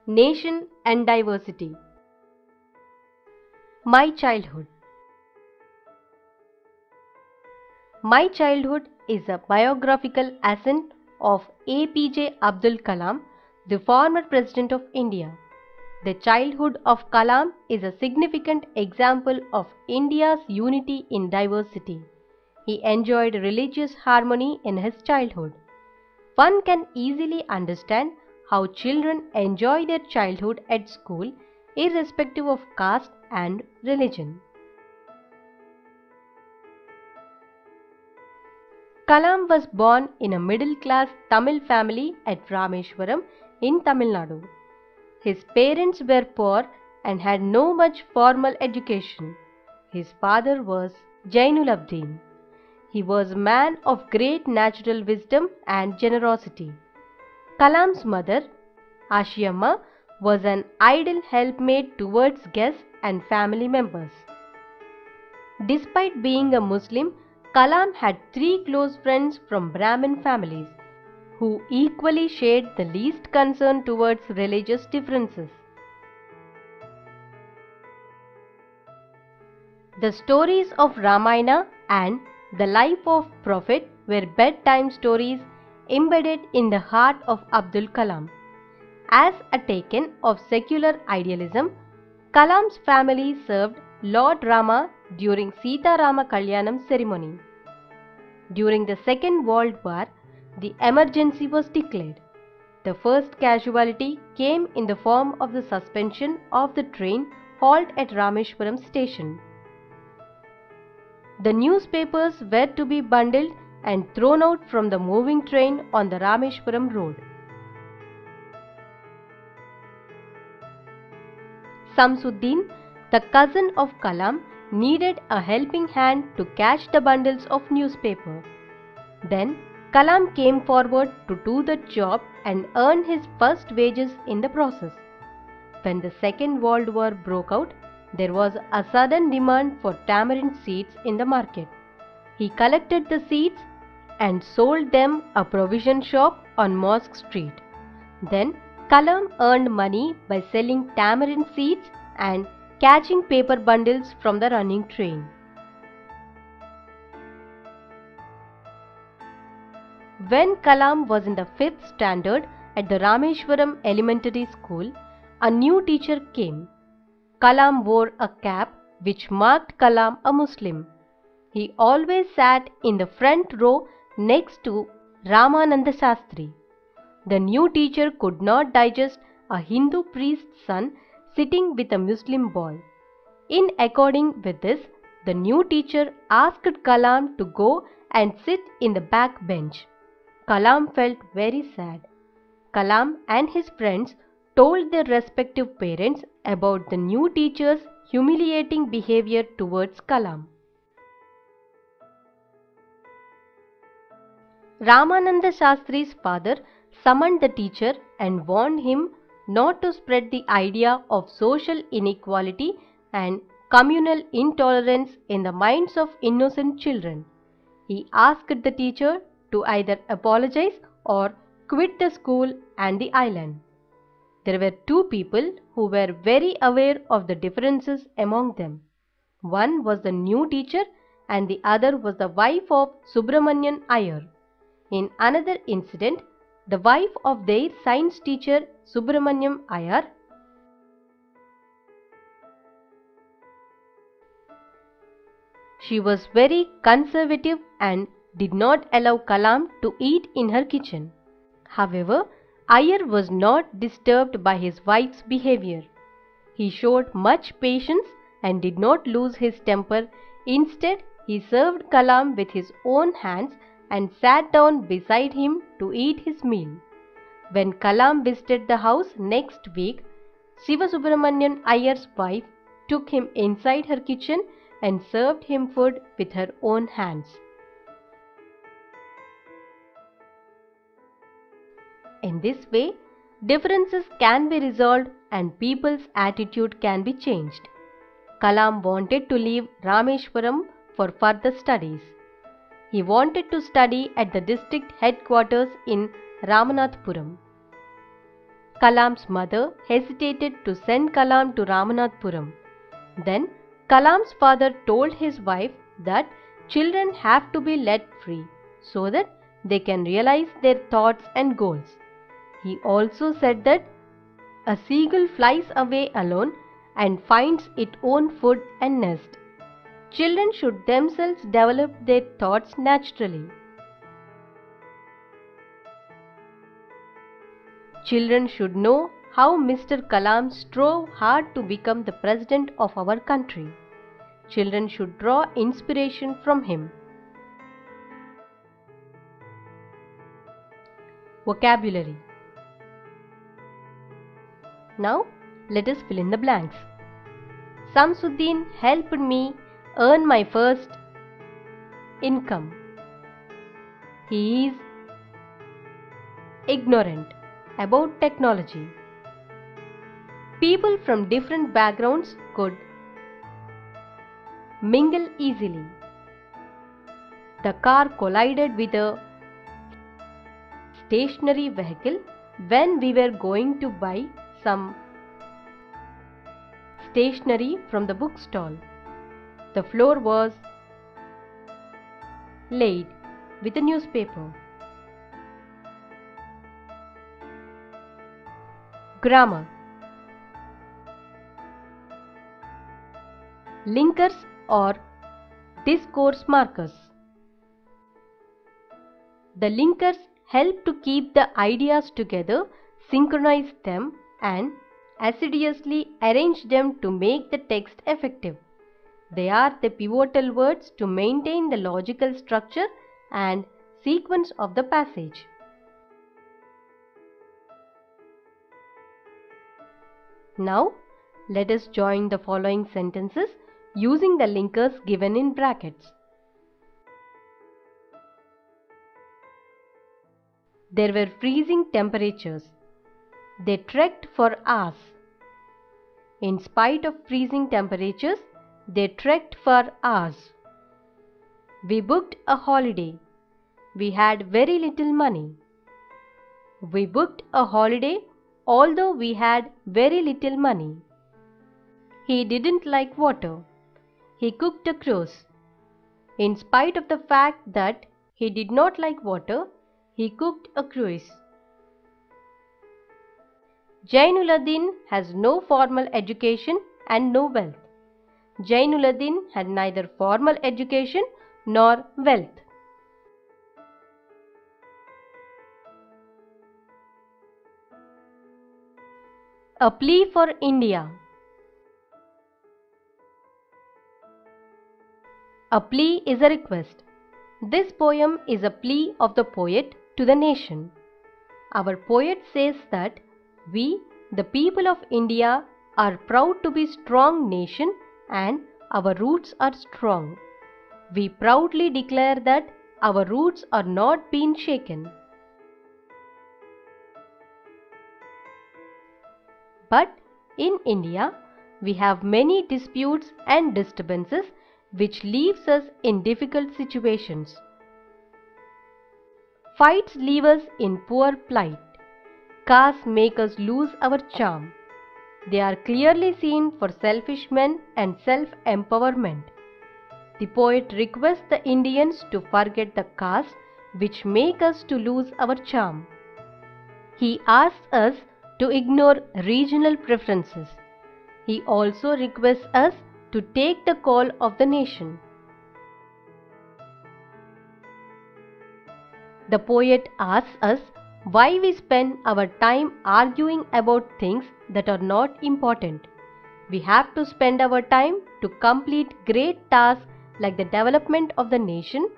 Nation and Diversity. My Childhood. My Childhood is a biographical ascent of APJ Abdul Kalam, the former President of India. The childhood of Kalam is a significant example of India's unity in diversity. He enjoyed religious harmony in his childhood. One can easily understand how children enjoy their childhood at school, irrespective of caste and religion. Kalam was born in a middle-class Tamil family at Rameshwaram in Tamil Nadu. His parents were poor and had no much formal education. His father was Jainul Abdin. He was a man of great natural wisdom and generosity. Kalam's mother, Ashiyamma, was an idle helpmate towards guests and family members. Despite being a Muslim, Kalam had 3 close friends from Brahmin families who equally shared the least concern towards religious differences. The stories of Ramayana and the life of Prophet were bedtime stories embedded in the heart of Abdul Kalam. As a token of secular idealism, Kalam's family served Lord Rama during Sita Rama Kalyanam ceremony. During the Second World War, the emergency was declared. The first casualty came in the form of the suspension of the train halt at Rameshwaram station. The newspapers were to be bundled and thrown out from the moving train on the Rameshwaram road. Samsuddin, the cousin of Kalam, needed a helping hand to catch the bundles of newspaper. Then Kalam came forward to do the job and earn his first wages in the process. When the Second World War broke out, there was a sudden demand for tamarind seeds in the market. He collected the seeds and sold them a provision shop on Mosque Street. Then Kalam earned money by selling tamarind seeds and catching paper bundles from the running train. When Kalam was in the 5th standard at the Rameshwaram Elementary School, a new teacher came. Kalam wore a cap which marked Kalam a Muslim. He always sat in the front row next to Ramananda Shastri. The new teacher could not digest a Hindu priest's son sitting with a Muslim boy. In according with this, the new teacher asked Kalam to go and sit in the back bench. Kalam felt very sad. Kalam and his friends told their respective parents about the new teacher's humiliating behavior towards Kalam. Ramananda Shastri's father summoned the teacher and warned him not to spread the idea of social inequality and communal intolerance in the minds of innocent children. He asked the teacher to either apologize or quit the school and the island. There were 2 people who were very aware of the differences among them. One was the new teacher and the other was the wife of Subramanian Iyer. In another incident, the wife of their science teacher Subramaniam Iyer she was very conservative and did not allow Kalam to eat in her kitchen. However, Iyer was not disturbed by his wife's behavior. He showed much patience and did not lose his temper. Instead, he served Kalam with his own hands and sat down beside him to eat his meal. When Kalam visited the house next week, Siva Subramanian Iyer's wife took him inside her kitchen and served him food with her own hands. In this way, differences can be resolved and people's attitude can be changed. Kalam wanted to leave Rameshwaram for further studies. He wanted to study at the district headquarters in Ramanathapuram. Kalam's mother hesitated to send Kalam to Ramanathapuram. Then Kalam's father told his wife that children have to be let free so that they can realize their thoughts and goals. He also said that a seagull flies away alone and finds its own food and nest. Children should themselves develop their thoughts naturally. Children should know how Mr. Kalam strove hard to become the president of our country. Children should draw inspiration from him. Vocabulary. Now, let us fill in the blanks. Samsuddin helped me earn my first income. He is ignorant about technology. People from different backgrounds could mingle easily. The car collided with a stationary vehicle when we were going to buy some stationery from the bookstall. The floor was laid with a newspaper. Grammar. Linkers or discourse markers. The linkers help to keep the ideas together, synchronize them, and assiduously arrange them to make the text effective. They are the pivotal words to maintain the logical structure and sequence of the passage. Now, let us join the following sentences using the linkers given in brackets. There were freezing temperatures. They trekked for hours. In spite of freezing temperatures, they trekked for hours. We booked a holiday. We had very little money. We booked a holiday although we had very little money. He didn't like water. He cooked a cruise. In spite of the fact that he did not like water, he cooked a cruise. Jainuluddin has no formal education and no wealth. Jainuluddin had neither formal education nor wealth. A plea for India. A plea is a request. This poem is a plea of the poet to the nation. Our poet says that we, the people of India, are proud to be a strong nation and our roots are strong. We proudly declare that our roots are not being shaken. But in India, we have many disputes and disturbances which leaves us in difficult situations. Fights leave us in poor plight. Castes make us lose our charm. They are clearly seen for selfish men and self-empowerment. The poet requests the Indians to forget the castes which make us to lose our charm. He asks us to ignore regional preferences. He also requests us to take the call of the nation. The poet asks us why we spend our time arguing about things that are not important. We have to spend our time to complete great tasks like the development of the nation,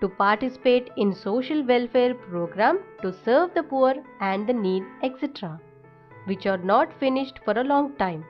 to participate in social welfare program, to serve the poor and the needy, etc., which are not finished for a long time.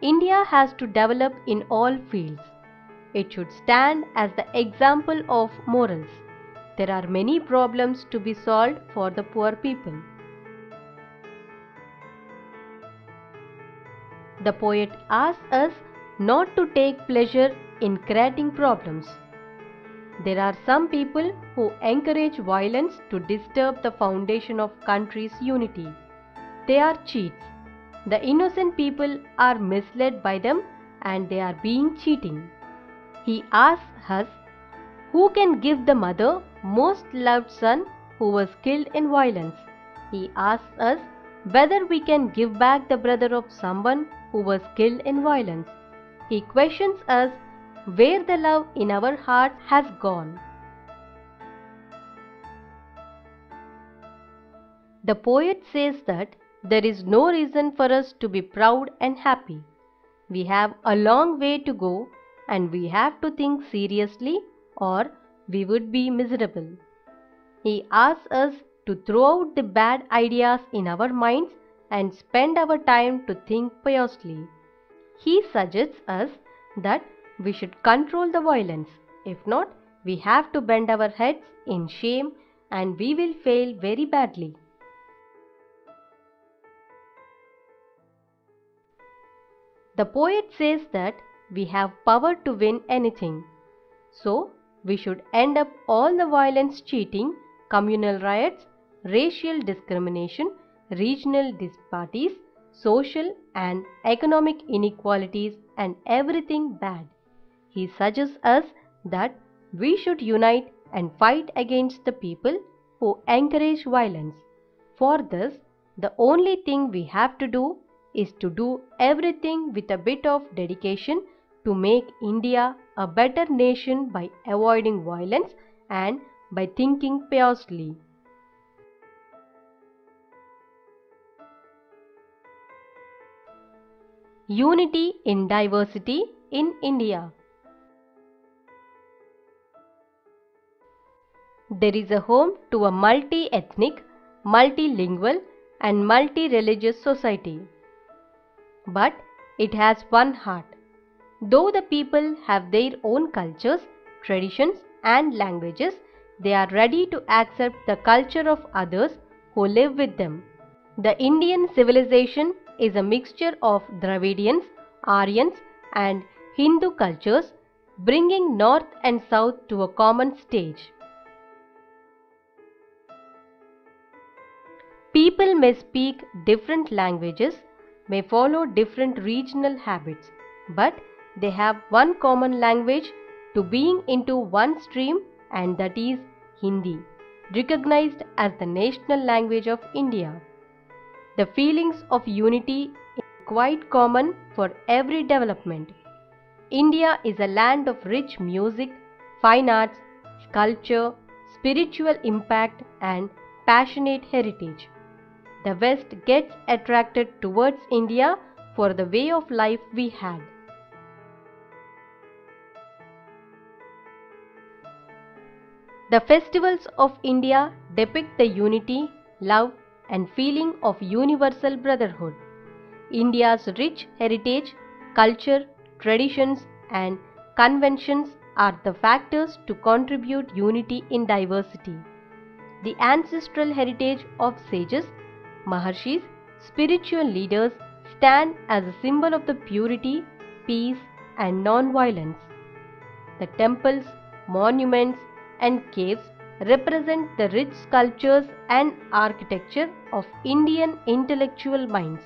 India has to develop in all fields. It should stand as the example of morals. There are many problems to be solved for the poor people. The poet asks us not to take pleasure in creating problems. There are some people who encourage violence to disturb the foundation of country's unity. They are cheats. The innocent people are misled by them and they are being cheating. He asks us, who can give the mother most loved son who was killed in violence? He asks us whether we can give back the brother of someone who was killed in violence. He questions us where the love in our hearts has gone. The poet says that there is no reason for us to be proud and happy. We have a long way to go and we have to think seriously or we would be miserable. He asks us to throw out the bad ideas in our minds and spend our time to think piously. He suggests us that we should control the violence. If not, we have to bend our heads in shame and we will fail very badly. The poet says that we have power to win anything. So, we should end up all the violence, cheating, communal riots, racial discrimination, regional disparities, social and economic inequalities and everything bad. He suggests us that we should unite and fight against the people who encourage violence. For this, the only thing we have to do is to do everything with a bit of dedication to make India a better nation by avoiding violence and by thinking piously. Unity in diversity in India. There is a home to a multi-ethnic, multilingual and multi-religious society. But it has one heart. Though the people have their own cultures, traditions and languages, they are ready to accept the culture of others who live with them. The Indian civilization is a mixture of Dravidians, Aryans and Hindu cultures, bringing North and South to a common stage. People may speak different languages, may follow different regional habits, but they have one common language to being into one stream, and that is Hindi, recognized as the national language of India. The feelings of unity is quite common for every development. India is a land of rich music, fine arts, culture, spiritual impact and passionate heritage. The West gets attracted towards India for the way of life we had. The festivals of India depict the unity, love and feeling of universal brotherhood. India's rich heritage, culture, traditions and conventions are the factors to contribute unity in diversity. The ancestral heritage of sages, Maharshis, spiritual leaders stand as a symbol of the purity, peace and non-violence. The temples, monuments and caves represent the rich sculptures and architecture of Indian intellectual minds.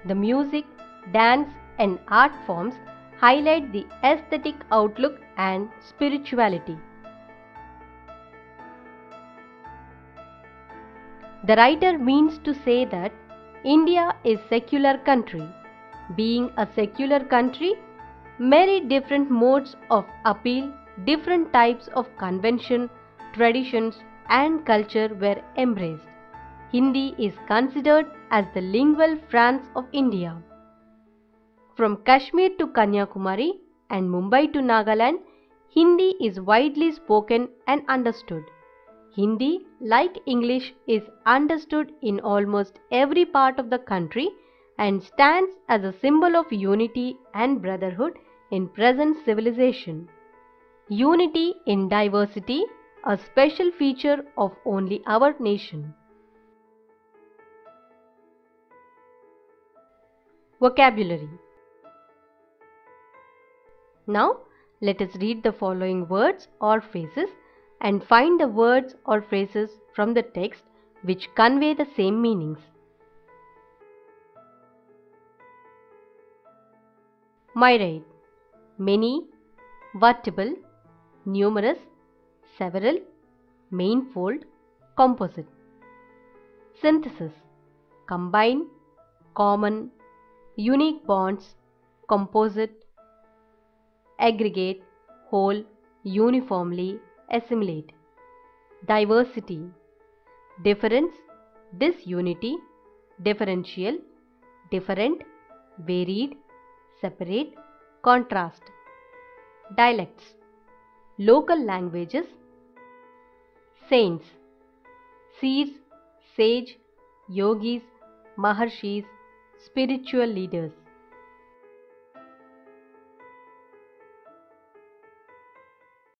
The music, dance and art forms highlight the aesthetic outlook and spirituality. The writer means to say that India is a secular country. Being a secular country, many different modes of appeal, different types of convention, traditions and culture were embraced. Hindi is considered as the lingual France of India. From Kashmir to Kanyakumari and Mumbai to Nagaland, Hindi is widely spoken and understood. Hindi, like English, is understood in almost every part of the country and stands as a symbol of unity and brotherhood in present civilization. Unity in diversity, a special feature of only our nation. Vocabulary. Now, let us read the following words or phrases and find the words or phrases from the text which convey the same meanings. myriad, many, vertible, numerous, several, manifold, composite. Synthesis, combine, common, unique bonds, composite, aggregate, whole, uniformly, assimilate. Diversity, difference, disunity, differential, different, varied, separate, contrast. Dialects, local languages. Saints, seers, sage, yogis, maharshis, spiritual leaders.